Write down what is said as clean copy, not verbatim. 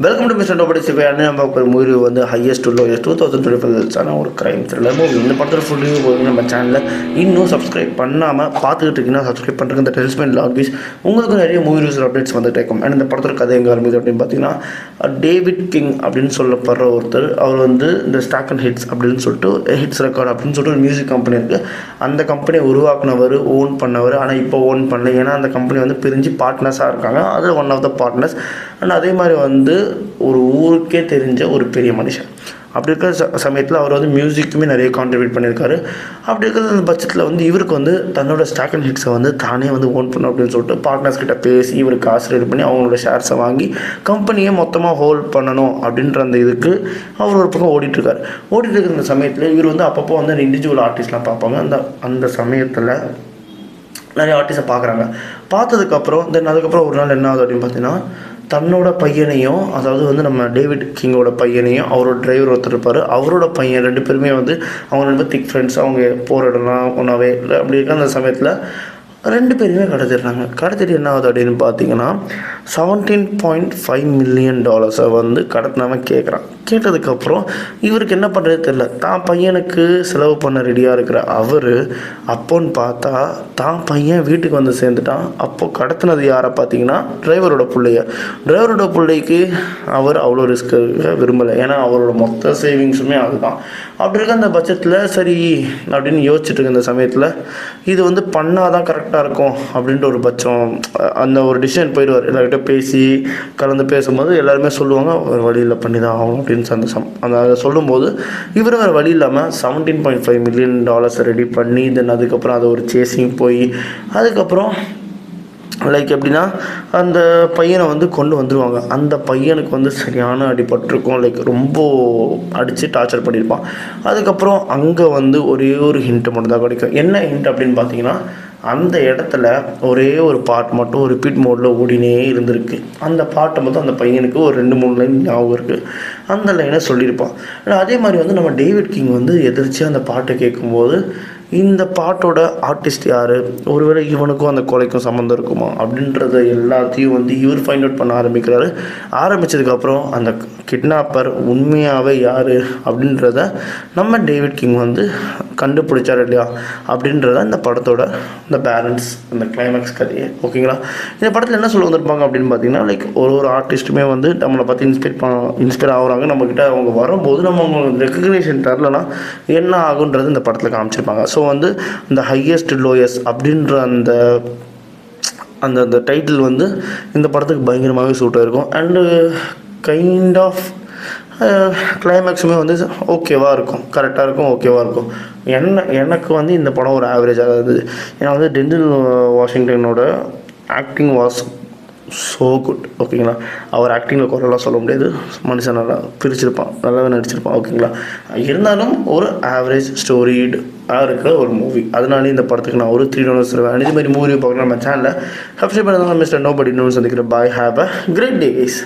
Welcome to mister nobody சிவை. நம்ம ஒரு மூவி வந்து ஹையஸ்ட் லோயஸ்ட் 2025 ஒரு கிரைம் த்ரில்லர் மூவி. இந்த படத்தில் ஃபுல் ரிவ்யூ போகுது. நம்ம சேனலில் இன்னும் சப்ஸ்கிரைப் பண்ணாமல் பார்த்துக்கிட்டு இருக்கீங்கன்னா சப்ஸ்கிரைப் பண்ணுறதுக்கு இந்த டெலிஸ்மெண்ட் லாங்குவேஜ் உங்களுக்கு நிறைய மூவி ரிவ்யூஸ் அப்டேட்ஸ் வந்துட்டு இருக்கும். அண்ட் இந்த படத்தில் கதை எங்கே ஆரம்பிக்குது அப்படின்னு பார்த்தீங்கன்னா, டேவிட் கிங் அப்படின்னு சொல்லப்படுற ஒருத்தர், அவர் வந்து இந்த ஸ்டாக் அண்ட் ஹிட்ஸ் அப்படின்னு சொல்லிட்டு ஹிட்ஸ் ரெக்கார்ட் அப்படின்னு சொல்லிட்டு ஒரு மியூசிக் கம்பெனி இருக்குது. அந்த கம்பெனியை உருவாக்குனவர், ஓன் பண்ணவர். ஆனால் இப்போ ஓன் பண்ணல, ஏன்னா அந்த கம்பெனி வந்து பிரிஞ்சு பார்ட்னர்ஸாக இருக்காங்க. அது one of the partners. And அதே மாதிரி வந்து ஒரு ஊருக்கே தெரிஞ்ச ஒரு பெரிய மனுஷன். அப்படி இருக்கிற சமயத்தில் அவர் வந்து மியூசிக்குமே நிறைய கான்ட்ரிபியூட் பண்ணியிருக்காரு. அப்படி இருக்கிற அந்த பட்சத்தில் வந்து இவருக்கு வந்து தன்னோட ஸ்டாக் அண்ட் ஹிட்ஸை வந்து தானே வந்து ஓன் பண்ணணும் அப்படின்னு சொல்லிட்டு பார்ட்னர்ஸ் கிட்ட பேசி இவருக்கு காசு ரெடி பண்ணி அவங்களோட ஷேர்ஸை வாங்கி கம்பெனியை மொத்தமாக ஹோல்ட் பண்ணணும் அப்படின்ற அந்த இதுக்கு அவர் ஒரு பக்கம் ஓடிட்டுருக்காரு. ஓடிட்டு இருக்கிற சமயத்தில் இவர் வந்து அப்பப்போ வந்து இண்டிவிஜுவல் ஆர்டிஸ்ட்லாம் பார்ப்பாங்க. அந்த சமயத்தில் நிறைய ஆர்டிஸ்ட்டை பார்க்குறாங்க. பார்த்ததுக்கப்புறம் அதுக்கப்புறம் ஒரு நாள் என்ன ஆகுது அப்படின்னு பார்த்தீங்கன்னா, தன்னோட பையனையும், அதாவது வந்து நம்ம டேவிட் கிங்கோட பையனையும், அவரோட டிரைவர் ஒருத்தர் இருப்பார், அவரோட பையன், ரெண்டு பேருமே வந்து அவங்க ரெண்டு திக் ஃப்ரெண்ட்ஸ். அவங்க போகிற இடம்லாம் ஒன்றாவே இல்லை. அப்படி இருக்க அந்த சமயத்தில் ரெண்டு பேருமே கடத்திடுறாங்க. கடத்திட்டு என்ன ஆகுது அப்படின்னு பார்த்தீங்கன்னா, $17.5 million வந்து கடத்தினவன் கேட்குறான். கேட்டதுக்கப்புறம் இவருக்கு என்ன பண்ணுறது தெரியல. தான் பையனுக்கு செலவு பண்ண ரெடியாக இருக்கிற அவர் அப்போன்னு பார்த்தா தான் பையன் வீட்டுக்கு வந்து சேர்ந்துட்டான். அப்போது கடத்தினது யாரை பார்த்தீங்கன்னா, டிரைவரோட பிள்ளைக்கு அவர் அவ்வளோ ரிஸ்க் விரும்பலை. ஏன்னா அவரோட மொத்த சேவிங்ஸுமே அதுதான். அப்படி இருக்க அந்த பட்சத்தில் சரி அப்படின்னு யோசிச்சுட்டு இருக்க இந்த சமயத்தில் இது வந்து பண்ணாதான் கரெக்டாக இருக்கும் அப்படின்ற ஒரு பட்சம் அந்த ஒரு டிசிஷன் போயிடுவார். எல்லார்கிட்ட பேசி கலந்து பேசும்போது எல்லாருமே சொல்லுவாங்க, ஒரு வழியில் பண்ணி தான் ஆகும் அப்படின்னு அதை சொல்லும்போது இவர் வேறு வழி இல்லாமல் $17.5 million ரெடி பண்ணி அதுக்கப்புறம் அதை ஒரு சேசிங் போய் அதுக்கப்புறம் எப்படின்னா அந்த பையனை வந்து கொண்டு வந்துடுவாங்க. அந்த பையனுக்கு வந்து சரியான அடிபட்டிருக்கும். ரொம்ப அடித்து டார்ச்சர் பண்ணியிருப்பான். அதுக்கப்புறம் அங்கே வந்து ஒரே ஒரு ஹிண்ட்டு மட்டும் தான் கிடைக்கும். என்ன ஹிண்ட் அப்படின்னு பார்த்தீங்கன்னா, அந்த இடத்துல ஒரே ஒரு பாட்டு மட்டும் ரிப்பீட் மோடில் ஓடினே இருந்திருக்கு. அந்த பாட்டை மட்டும் அந்த பையனுக்கு ஒரு 2-3 லைன் ஞாபகம் இருக்குது. அந்த லைனை சொல்லியிருப்பான். அதே மாதிரி வந்து நம்ம டேவிட் கிங் வந்து எதிர்த்து அந்த பாட்டை கேட்கும்போது இந்த பாட்டோட ஆர்டிஸ்ட் யார், ஒருவேளை இவனுக்கும் அந்த கொலைக்கும் சம்மந்தம் இருக்குமா அப்படின்றத எல்லாத்தையும் வந்து இவர் ஃபைண்ட் அவுட் பண்ண ஆரம்பிக்கிறாரு. ஆரம்பித்ததுக்கப்புறம் அந்த கிட்னாப்பர் உண்மையாகவே யார் அப்படின்றத நம்ம டேவிட் கிங் வந்து கண்டுபிடிச்சார் இல்லையா அப்படின்றத இந்த படத்தோட இந்த பேலன்ஸ், அந்த கிளைமேக்ஸ் கதையே. ஓகேங்களா? இந்த படத்தில் என்ன சொல்ல வந்திருப்பாங்க அப்படின்னு பார்த்தீங்கன்னா, ஒரு ஆர்டிஸ்ட்டுமே வந்து நம்மளை பார்த்து இன்ஸ்பயர் ஆகுறாங்க. நம்மக்கிட்ட அவங்க வரும்போது நம்ம அவங்களுக்கு ரெக்கக்னேஷன் தரலன்னா என்ன ஆகுன்றது இந்த படத்தில் காமிச்சிருப்பாங்க. ஸோ வந்து இந்த ஹையஸ்ட் லோயஸ்ட் அப்படின்ற அந்த அந்த டைட்டில் வந்து இந்த படத்துக்கு பயங்கரமாகவே சூட் ஆகிருக்கும். அண்டு கைண்ட் ஆஃப் கிளைமேக்ஸுமே வந்து ஓகேவாக இருக்கும், கரெக்டாக இருக்கும், ஓகேவாக இருக்கும். எனக்கு வந்து இந்த படம் ஒரு ஆவரேஜாக இருந்தது. ஏன்னா வந்து டென்சில் வாஷிங்டனோட ஆக்டிங் வாஸ் ஸோ குட். ஓகேங்களா? அவர் ஆக்டிங்கில் குறையெல்லாம் சொல்ல முடியாது. மனுஷன் நல்லா பிரிச்சிருப்பான், நல்லாவே நடிச்சிருப்பான். ஓகேங்களா? இருந்தாலும் ஒரு ஆவரேஜ் ஸ்டோரிடு இருக்கிற ஒரு மூவி. அதனால இந்த படத்துக்கு நான் ஒரு 3 டோனர்ஸ் தருவேன். இதே மாதிரி மூவி பார்க்கணும் நம்ம சேனலில் சப்ஸ்கிரைப் பண்ணால் மிஸ்டர் நோபடி இன்னொன்று சந்திக்கிறேன். Bye, have a great day guys.